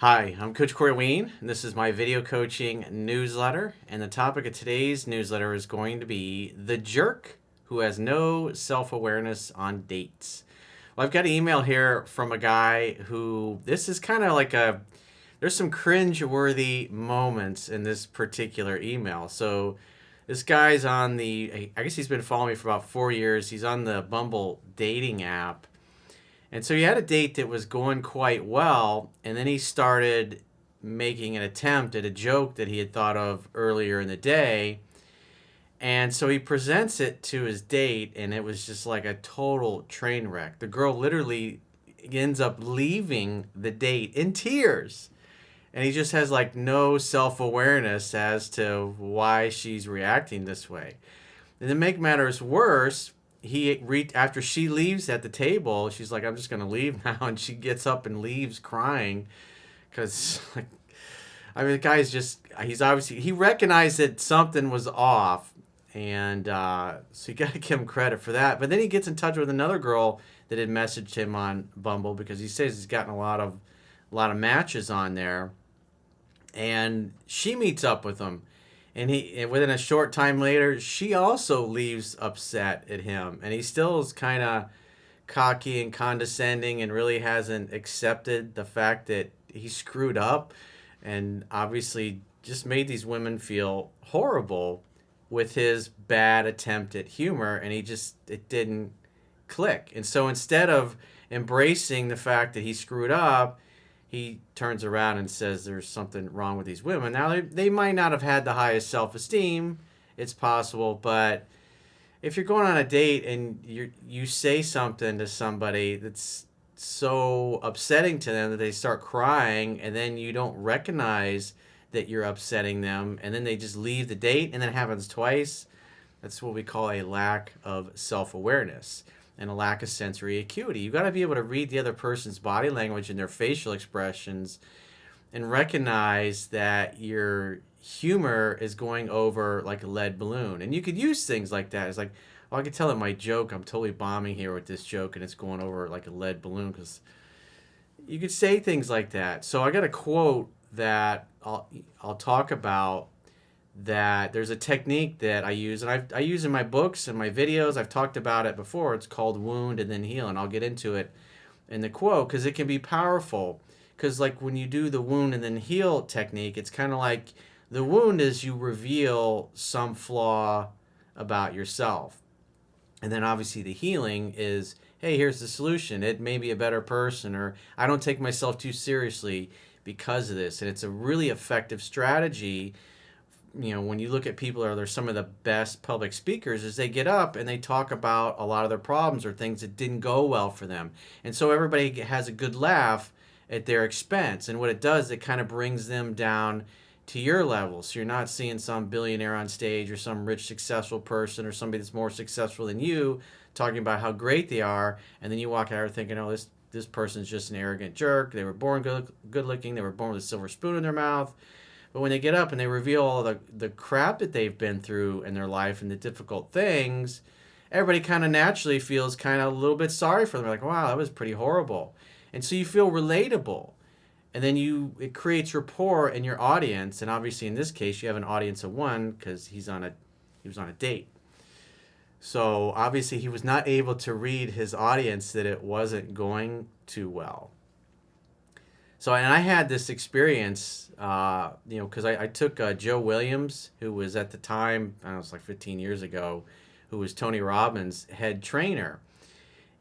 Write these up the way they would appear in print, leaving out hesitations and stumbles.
Hi, I'm Coach Corey Ween, and this is my video coaching newsletter. And the topic of today's newsletter is going to be the jerk who has no self awareness on dates. Well, I've got an email here from a guy who this is kind of like there's some cringe-worthy moments in this particular email. So this guy's I guess he's been following me for about 4 years. He's on the Bumble dating app. And so he had a date that was going quite well, and then he started making an attempt at a joke that he had thought of earlier in the day. And so he presents it to his date, and it was just like a total train wreck. The girl literally ends up leaving the date in tears. And he just has like no self awareness as to why she's reacting this way. And to make matters worse, after she leaves at the table, she's like, "I'm just gonna leave now," and she gets up and leaves crying, because like, I mean, the guy's he recognized that something was off, and so you gotta give him credit for that. But then he gets in touch with another girl that had messaged him on Bumble, because he says he's gotten a lot of matches on there, and she meets up with him. And within a short time later, she also leaves upset at him. And he still is kind of cocky and condescending and really hasn't accepted the fact that he screwed up and obviously just made these women feel horrible with his bad attempt at humor. And it didn't click. And so instead of embracing the fact that he screwed up, he turns around and says there's something wrong with these women. Now, they might not have had the highest self-esteem. It's possible. But if you're going on a date and you say something to somebody that's so upsetting to them that they start crying, and then you don't recognize that you're upsetting them, and then they just leave the date, and then it happens twice, that's what we call a lack of self-awareness and a lack of sensory acuity. You got to be able to read the other person's body language and their facial expressions and recognize that your humor is going over like a lead balloon. And you could use things like that. It's like, well, I could tell that my joke, I'm totally bombing here with this joke, and it's going over like a lead balloon, because you could say things like that. So I got a quote that I'll talk about, that there's a technique that I use, and I use in my books and my videos. I've talked about it before. It's called wound and then heal, and I'll get into it in the quote, because it can be powerful. Because like when you do the wound and then heal technique, it's kind of like the wound is you reveal some flaw about yourself, and then obviously the healing is, hey, here's the solution. It may be a better person, or I don't take myself too seriously because of this. And it's a really effective strategy. When you look at people, they're some of the best public speakers, is they get up and they talk about a lot of their problems or things that didn't go well for them. And so everybody has a good laugh at their expense. And what it does, it kind of brings them down to your level. So you're not seeing some billionaire on stage or some rich, successful person or somebody that's more successful than you talking about how great they are. And then you walk out thinking, oh, this person's just an arrogant jerk. They were born good looking. They were born with a silver spoon in their mouth. But when they get up and they reveal all the crap that they've been through in their life and the difficult things, everybody kind of naturally feels kind of a little bit sorry for them. They're like, wow, that was pretty horrible. And so you feel relatable. And then it creates rapport in your audience. And obviously in this case, you have an audience of one, because he was on a date. So obviously he was not able to read his audience that it wasn't going too well. So, and I had this experience, because I took Joe Williams, who was at the time, I don't know, it was like 15 years ago, who was Tony Robbins' head trainer.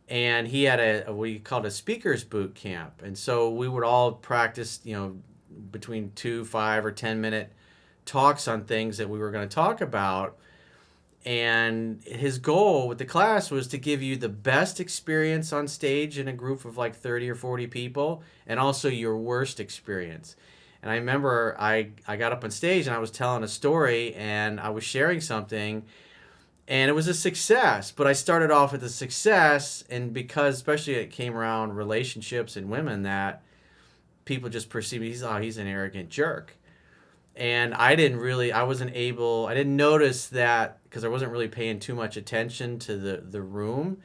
And he had what he called a speaker's boot camp. And so we would all practice, between 2, 5, or 10-minute talks on things that we were going to talk about. And his goal with the class was to give you the best experience on stage in a group of like 30 or 40 people, and also your worst experience. And I remember I got up on stage and I was telling a story and I was sharing something, and it was a success. But I started off with a success, and because especially it came around relationships and women, that people just perceive me, he's an arrogant jerk. And I didn't notice that, because I wasn't really paying too much attention to the room.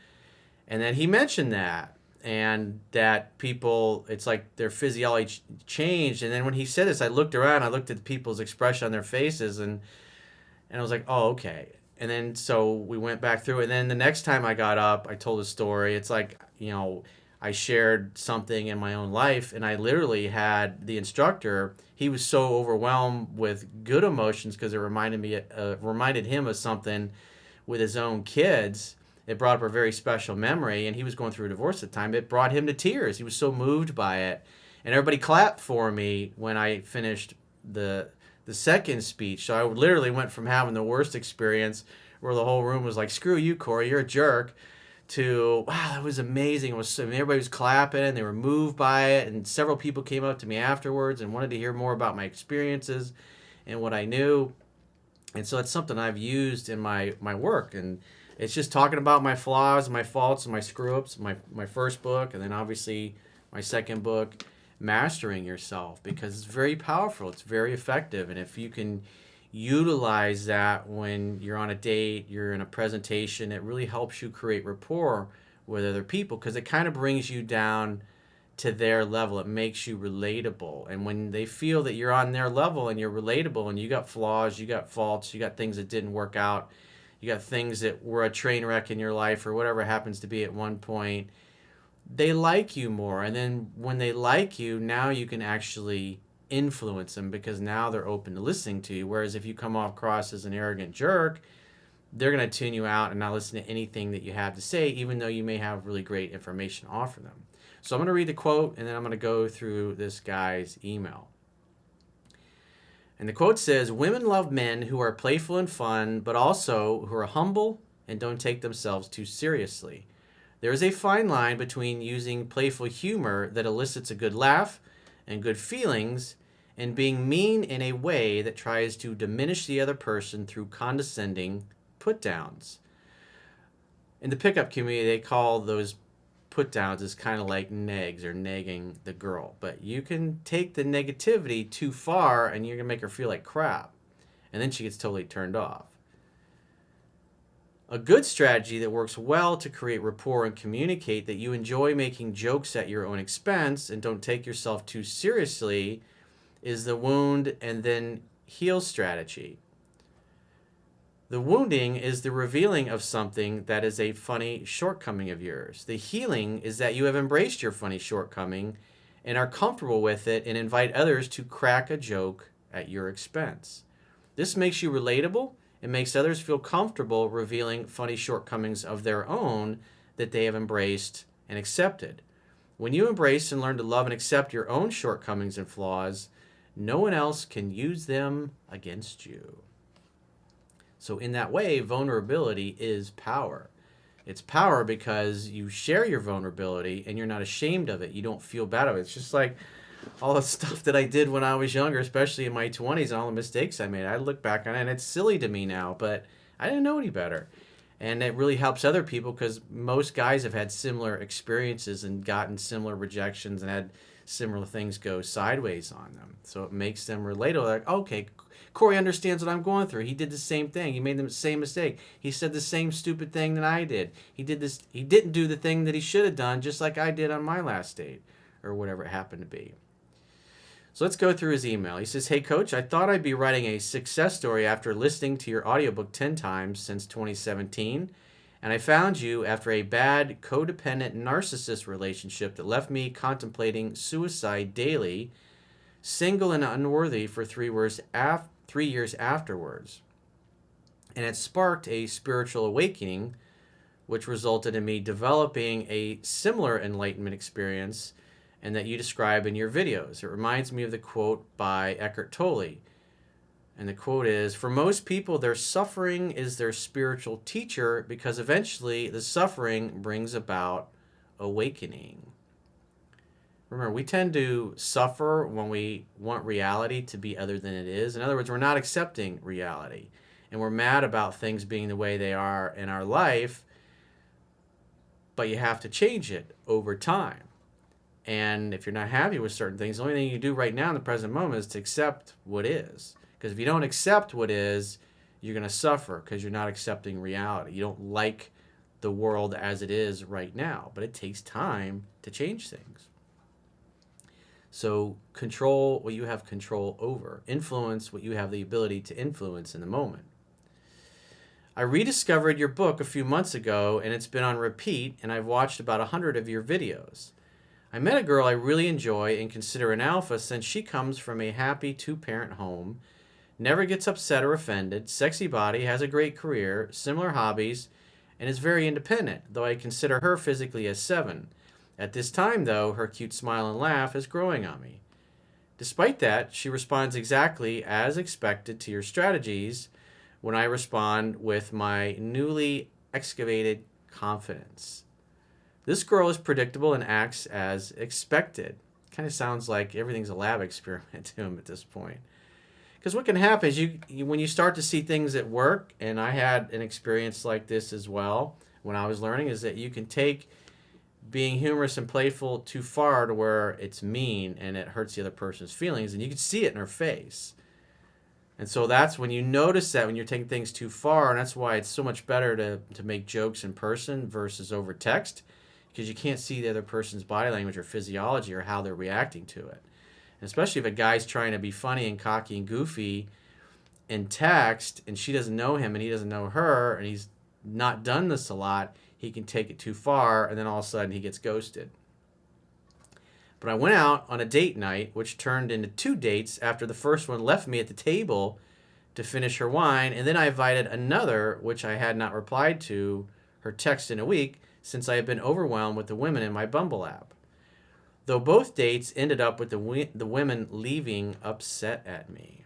And then he mentioned that. and that people, it's like their physiology changed. And then when he said this, I looked around, I looked at the people's expression on their faces, and I was like, oh, okay. And then so we went back through it. And then the next time I got up, I told a story. It's like, I shared something in my own life, and I literally had the instructor, he was so overwhelmed with good emotions because it reminded him of something with his own kids. It brought up a very special memory, and he was going through a divorce at the time. It brought him to tears. He was so moved by it. And everybody clapped for me when I finished the second speech. So I literally went from having the worst experience where the whole room was like, screw you, Corey, you're a jerk, to, wow, that was amazing. Everybody was clapping and they were moved by it. And several people came up to me afterwards and wanted to hear more about my experiences and what I knew. And so it's something I've used in my work. And it's just talking about my flaws, my faults, and my screw-ups, my first book, and then obviously my second book, Mastering Yourself, because it's very powerful. It's very effective. And if you can utilize that when you're on a date, you're in a presentation, it really helps you create rapport with other people because it kind of brings you down to their level. It makes you relatable. And when they feel that you're on their level and you're relatable and you got flaws, you got faults, you got things that didn't work out, you got things that were a train wreck in your life or whatever it happens to be at one point, they like you more. And then when they like you, now you can actually influence them because now they're open to listening to you. Whereas if you come off across as an arrogant jerk, they're going to tune you out and not listen to anything that you have to say, even though you may have really great information to offer them. So I'm going to read the quote, and then I'm going to go through this guy's email. And the quote says, "Women love men who are playful and fun, but also who are humble and don't take themselves too seriously. There is a fine line between using playful humor that elicits a good laugh and good feelings and being mean in a way that tries to diminish the other person through condescending put-downs." In the pickup community, they call those put-downs as kind of like negs or negging the girl. But you can take the negativity too far and you're going to make her feel like crap. And then she gets totally turned off. A good strategy that works well to create rapport and communicate that you enjoy making jokes at your own expense and don't take yourself too seriously is the wound and then heal strategy. The wounding is the revealing of something that is a funny shortcoming of yours. The healing is that you have embraced your funny shortcoming and are comfortable with it and invite others to crack a joke at your expense. This makes you relatable and makes others feel comfortable revealing funny shortcomings of their own that they have embraced and accepted. When you embrace and learn to love and accept your own shortcomings and flaws, no one else can use them against you. So in that way, vulnerability is power. It's power because you share your vulnerability and you're not ashamed of it. You don't feel bad of it. It's just like all the stuff that I did when I was younger, especially in my 20s, and all the mistakes I made. I look back on it and it's silly to me now, but I didn't know any better. And it really helps other people because most guys have had similar experiences and gotten similar rejections and had similar things go sideways on them. So it makes them relatable. Like, okay, Corey understands what I'm going through. He did the same thing. He made the same mistake. He said the same stupid thing that I did. He didn't do the thing that he should have done, just like I did on my last date, or whatever it happened to be. So let's go through his email. He says, "Hey, Coach, I thought I'd be writing a success story after listening to your audiobook 10 times since 2017. And I found you after a bad codependent narcissist relationship that left me contemplating suicide daily, single and unworthy for 3 years afterwards. And it sparked a spiritual awakening, which resulted in me developing a similar enlightenment experience and that you describe in your videos. It reminds me of the quote by Eckhart Tolle. And the quote is, "For most people, their suffering is their spiritual teacher because eventually the suffering brings about awakening." Remember, we tend to suffer when we want reality to be other than it is. In other words, we're not accepting reality. And we're mad about things being the way they are in our life, but you have to change it over time. And if you're not happy with certain things, the only thing you do right now in the present moment is to accept what is. Because if you don't accept what is, you're going to suffer because you're not accepting reality. You don't like the world as it is right now, but it takes time to change things. So control what you have control over, influence what you have the ability to influence in the moment. I rediscovered your book a few months ago, and it's been on repeat, and I've watched about 100 of your videos. I met a girl I really enjoy and consider an alpha since she comes from a happy two-parent home, never gets upset or offended, sexy body, has a great career, similar hobbies, and is very independent, though I consider her physically as 7. At this time, though, her cute smile and laugh is growing on me. Despite that, she responds exactly as expected to your strategies when I respond with my newly excavated confidence. This girl is predictable and acts as expected. Kind of sounds like everything's a lab experiment to him at this point. Because what can happen is you when you start to see things at work, and I had an experience like this as well when I was learning, is that you can take being humorous and playful too far to where it's mean and it hurts the other person's feelings, and you can see it in her face. And so that's when you notice that when you're taking things too far, and that's why it's so much better to make jokes in person versus over text, because you can't see the other person's body language or physiology or how they're reacting to it. And especially if a guy's trying to be funny and cocky and goofy in text, and she doesn't know him and he doesn't know her, and he's not done this a lot, he can take it too far, and then all of a sudden he gets ghosted. But I went out on a date night, which turned into 2 dates after the first one left me at the table to finish her wine, and then I invited another, which I had not replied to her text in a week since I had been overwhelmed with the women in my Bumble app. Though both dates ended up with the women leaving upset at me.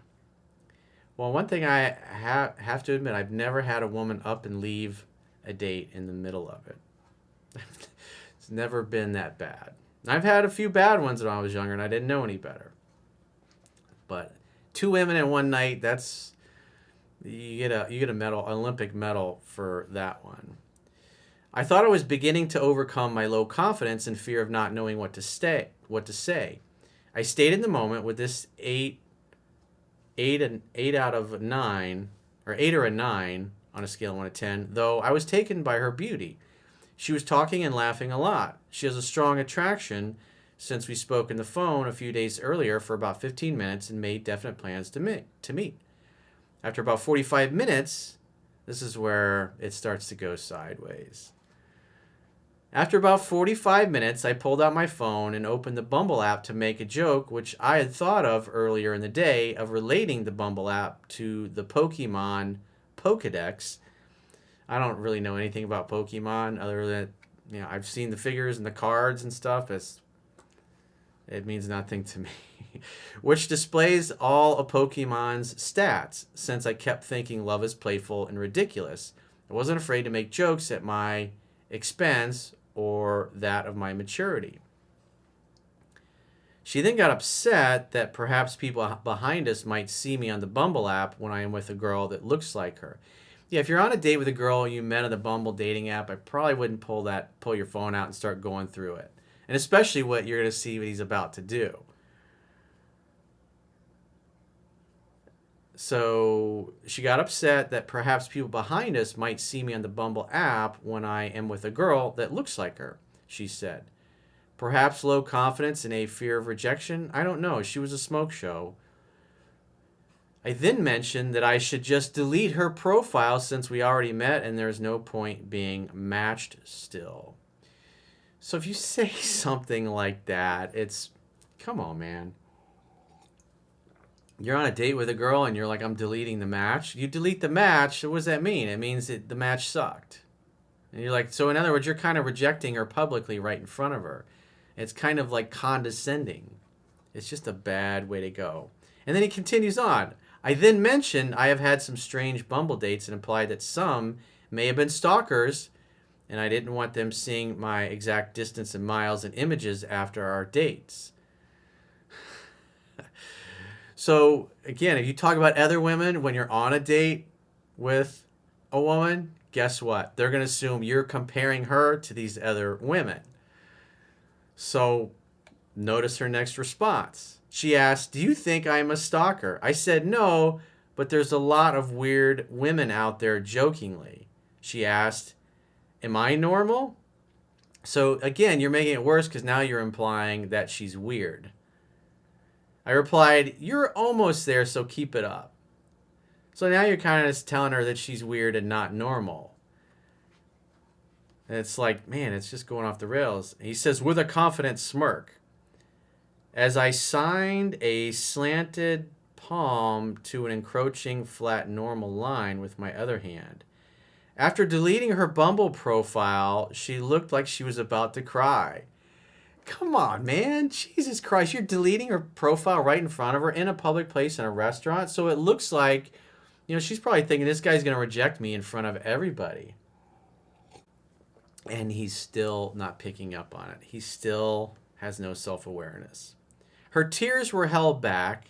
Well, one thing I have to admit, I've never had a woman up and leave a date in the middle of it. It's never been that bad. I've had a few bad ones when I was younger and I didn't know any better. But 2 women in one night, that's you get a medal, Olympic medal for that one. I thought I was beginning to overcome my low confidence and fear of not knowing what to say. I stayed in the moment with this 8 out of 9, or 8 or a 9 on a scale of 1 to 10, though I was taken by her beauty. She was talking and laughing a lot. She has a strong attraction since we spoke on the phone a few days earlier for about 15 minutes and made definite plans to meet. After about 45 minutes, this is where it starts to go sideways. After about 45 minutes, I pulled out my phone and opened the Bumble app to make a joke, which I had thought of earlier in the day, of relating the Bumble app to the Pokemon Pokedex. I don't really know anything about Pokemon other than, I've seen the figures and the cards and stuff. It means nothing to me. Which displays all a Pokemon's stats, since I kept thinking love is playful and ridiculous. I wasn't afraid to make jokes at my expense or that of my maturity. She then got upset that perhaps people behind us might see me on the Bumble app when I am with a girl that looks like her. Yeah, if you're on a date with a girl you met on the Bumble dating app, I probably wouldn't pull your phone out and start going through it. And especially what you're going to see what he's about to do. So she got upset that perhaps people behind us might see me on the Bumble app when I am with a girl that looks like her, she said. Perhaps low confidence and a fear of rejection? I don't know. She was a smoke show. I then mentioned that I should just delete her profile since we already met and there's no point being matched still. So if you say something like that, come on, man. You're on a date with a girl and you're like, I'm deleting the match. You delete the match, so what does that mean? It means that the match sucked. And you're like, so in other words, you're kind of rejecting her publicly right in front of her. It's kind of like condescending. It's just a bad way to go. And then he continues on. I then mentioned I have had some strange Bumble dates and implied that some may have been stalkers, and I didn't want them seeing my exact distance in miles and images after our dates. So, again, if you talk about other women when you're on a date with a woman, guess what? They're going to assume you're comparing her to these other women. So, notice her next response. She asked, do you think I'm a stalker? I said no, but there's a lot of weird women out there jokingly. She asked, Am I normal? So again, you're making it worse because now you're implying that she's weird. I replied, you're almost there, so keep it up. So now you're kind of telling her that she's weird and not normal. And it's like, man, it's just going off the rails. He says, with a confident smirk, as I signed a slanted palm to an encroaching flat normal line with my other hand. After deleting her Bumble profile, she looked like she was about to cry. Come on, man. Jesus Christ. You're deleting her profile right in front of her in a public place in a restaurant. So it looks like, she's probably thinking this guy's going to reject me in front of everybody. And he's still not picking up on it. He still has no self-awareness. Her tears were held back.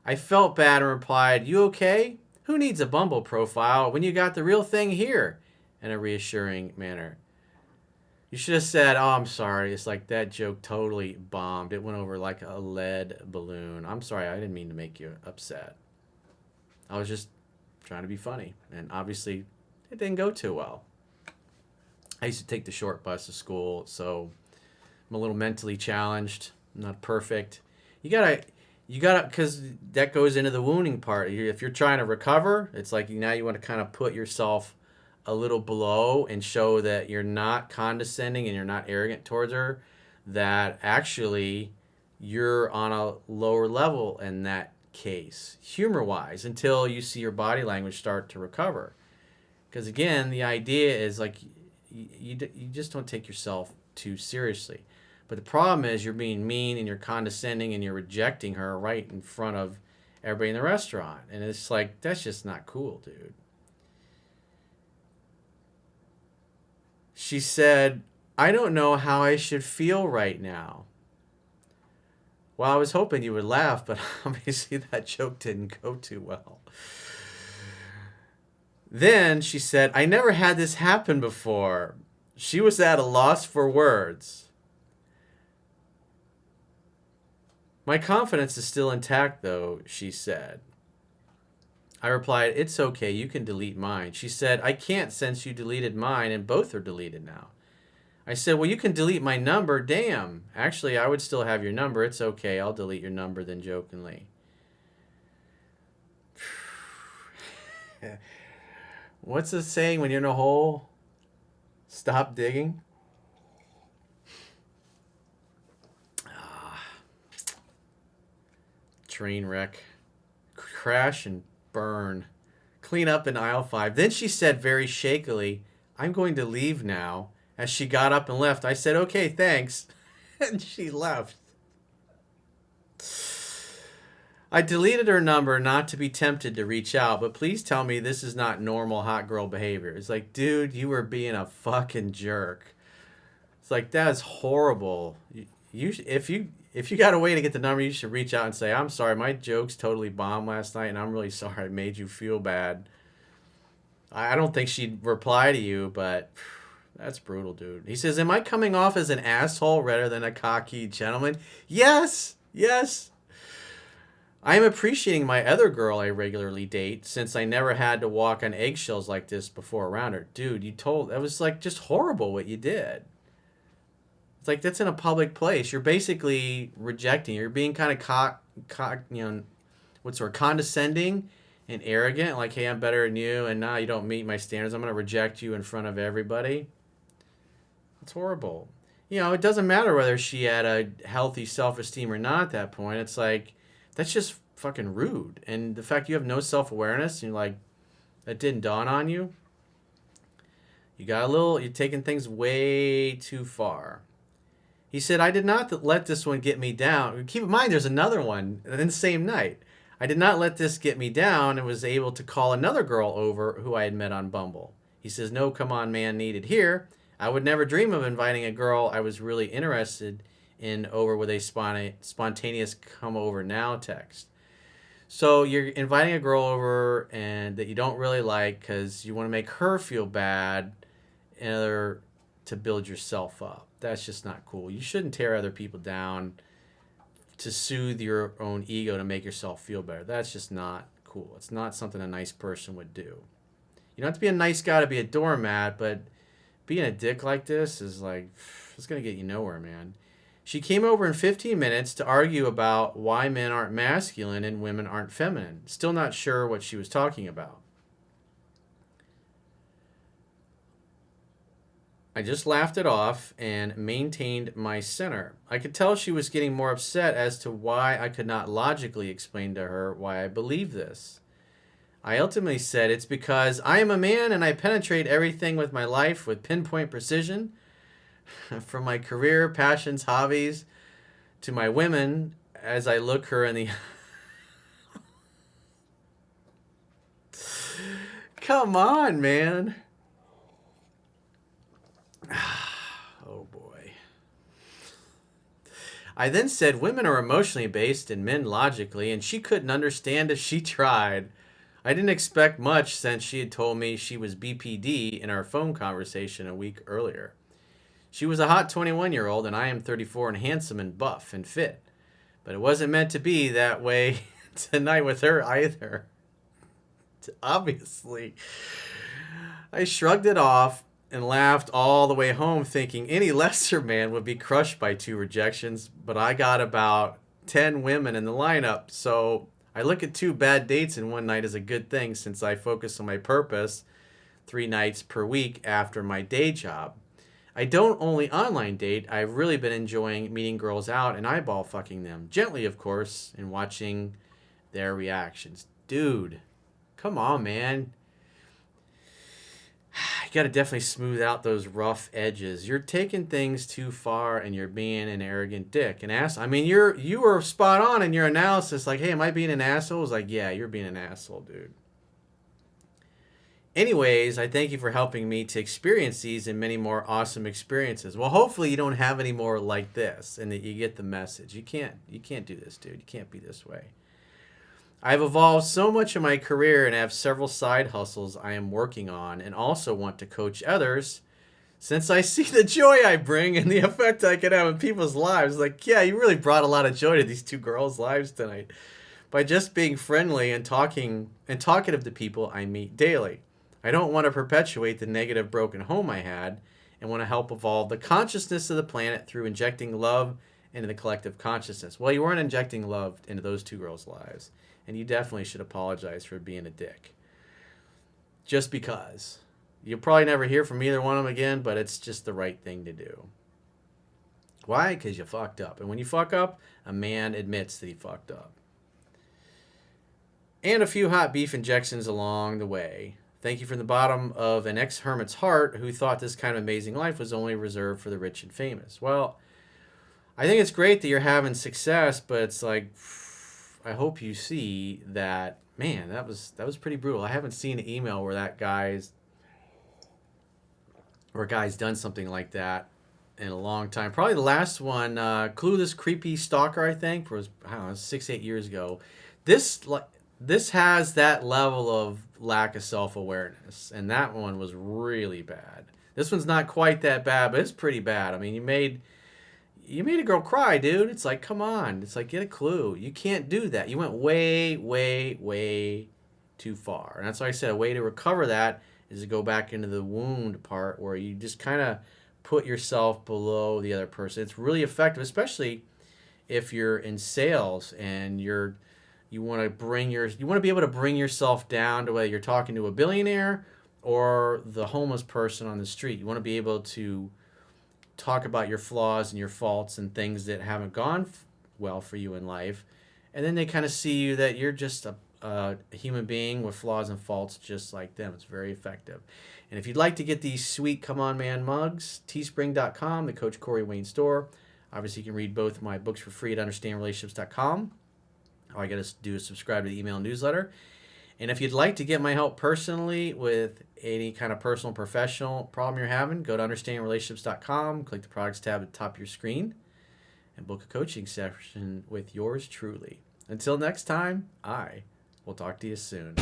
I felt bad and replied, you okay? Who needs a Bumble profile when you got the real thing here? In a reassuring manner. You should have said, oh, I'm sorry. It's like that joke totally bombed. It went over like a lead balloon. I'm sorry. I didn't mean to make you upset. I was just trying to be funny. And obviously, it didn't go too well. I used to take the short bus to school, so I'm a little mentally challenged. I'm not perfect. You gotta, because that goes into the wounding part. If you're trying to recover, it's like now you want to kind of put yourself a little below and show that you're not condescending and you're not arrogant towards her, that actually you're on a lower level in that case, humor-wise, until you see your body language start to recover. Because again, the idea is like you just don't take yourself too seriously. But the problem is you're being mean and you're condescending and you're rejecting her right in front of everybody in the restaurant. And it's like, that's just not cool, dude. She said, I don't know how I should feel right now. Well, I was hoping you would laugh, but obviously that joke didn't go too well. Then she said, I never had this happen before. She was at a loss for words. My confidence is still intact, though, she said. I replied, it's okay, you can delete mine. She said, I can't since you deleted mine and both are deleted now. I said, well, you can delete my number. Damn. Actually, I would still have your number. It's okay, I'll delete your number, then jokingly. What's the saying when you're in a hole? Stop digging. Train wreck. Crash and burn. Clean up in aisle 5. Then she said very shakily, I'm going to leave now. As she got up and left, I said, okay, thanks. And she left. I deleted her number not to be tempted to reach out, but please tell me this is not normal hot girl behavior. It's like, dude, you were being a fucking jerk. It's like, that is horrible. If you got a way to get the number, you should reach out and say, I'm sorry, my jokes totally bombed last night, and I'm really sorry I made you feel bad. I don't think she'd reply to you, but that's brutal, dude. He says, am I coming off as an asshole rather than a cocky gentleman? Yes, yes. I am appreciating my other girl I regularly date since I never had to walk on eggshells like this before around her. Dude, that was like just horrible what you did. It's like, that's in a public place. You're basically rejecting. You're being kind of condescending and arrogant. Like, hey, I'm better than you, and now you don't meet my standards. I'm going to reject you in front of everybody. It's horrible. It doesn't matter whether she had a healthy self-esteem or not at that point. It's like, that's just fucking rude. And the fact you have no self-awareness, and you're like, that didn't dawn on you. You're taking things way too far. He said, I did not let this one get me down. Keep in mind, there's another one in the same night. I did not let this get me down and was able to call another girl over who I had met on Bumble. He says, no come on man needed here. I would never dream of inviting a girl I was really interested in over with a spontaneous come over now text. So you're inviting a girl over and that you don't really like because you want to make her feel bad in order to build yourself up. That's just not cool. You shouldn't tear other people down to soothe your own ego to make yourself feel better. That's just not cool. It's not something a nice person would do. You don't have to be a nice guy to be a doormat, but being a dick like this is like, it's going to get you nowhere, man. She came over in 15 minutes to argue about why men aren't masculine and women aren't feminine. Still not sure what she was talking about. I just laughed it off and maintained my center. I could tell she was getting more upset as to why I could not logically explain to her why I believe this. I ultimately said it's because I am a man and I penetrate everything with my life with pinpoint precision. From my career, passions, hobbies, to my women, as I look her in the... Come on, man. Oh, boy. I then said women are emotionally based and men logically, and she couldn't understand if she tried. I didn't expect much since she had told me she was BPD in our phone conversation a week earlier. She was a hot 21-year-old, and I am 34 and handsome and buff and fit. But it wasn't meant to be that way tonight with her either. Obviously. I shrugged it off and laughed all the way home, thinking any lesser man would be crushed by 2 rejections, but I got about 10 women in the lineup, so I look at 2 bad dates in one night as a good thing since I focus on my purpose 3 nights per week after my day job. I don't only online date, I've really been enjoying meeting girls out and eyeball fucking them, gently of course, and watching their reactions. Dude, come on, man. You gotta definitely smooth out those rough edges. You're taking things too far and you're being an arrogant dick. An ass. I mean, you were spot on in your analysis. Like, hey, am I being an asshole? It's like, yeah, you're being an asshole, dude. Anyways, I thank you for helping me to experience these and many more awesome experiences. Well, hopefully you don't have any more like this and that you get the message. You can't do this, dude. You can't be this way. I've evolved so much in my career and have several side hustles I am working on and also want to coach others since I see the joy I bring and the effect I can have in people's lives. Like, yeah, you really brought a lot of joy to these 2 girls' lives tonight by just being friendly and talkative to people I meet daily. I don't want to perpetuate the negative broken home I had and want to help evolve the consciousness of the planet through injecting love into the collective consciousness. Well, you weren't injecting love into those 2 girls' lives. And you definitely should apologize for being a dick. Just because. You'll probably never hear from either one of them again, but it's just the right thing to do. Why? Because you fucked up. And when you fuck up, a man admits that he fucked up. And a few hot beef injections along the way. Thank you from the bottom of an ex-hermit's heart who thought this kind of amazing life was only reserved for the rich and famous. Well, I think it's great that you're having success, but it's like... I hope you see that, man, that was pretty brutal. I haven't seen an email where a guy's done something like that in a long time. Probably the last one, Clueless Creepy Stalker, I think, was, I don't know, 6-8 years ago. This has that level of lack of self-awareness, and that one was really bad. This one's not quite that bad, but it's pretty bad. I mean, you made a girl cry, dude. It's like, come on. It's like, get a clue. You can't do that. You went way, way, way too far. And that's why I said a way to recover that is to go back into the wound part where you just kind of put yourself below the other person. It's really effective, especially if you're in sales and you want to be able to bring yourself down to whether you're talking to a billionaire or the homeless person on the street. You want to be able to talk about your flaws and your faults and things that haven't gone well for you in life. And then they kind of see you that you're just a human being with flaws and faults just like them. It's very effective. And if you'd like to get these sweet Come On Man mugs, teespring.com, the Coach Corey Wayne store. Obviously, you can read both of my books for free at understandrelationships.com. All you got to do is subscribe to the email newsletter. And if you'd like to get my help personally with any kind of personal, professional problem you're having, go to understandrelationships.com, click the products tab at the top of your screen, and book a coaching session with yours truly. Until next time, I will talk to you soon.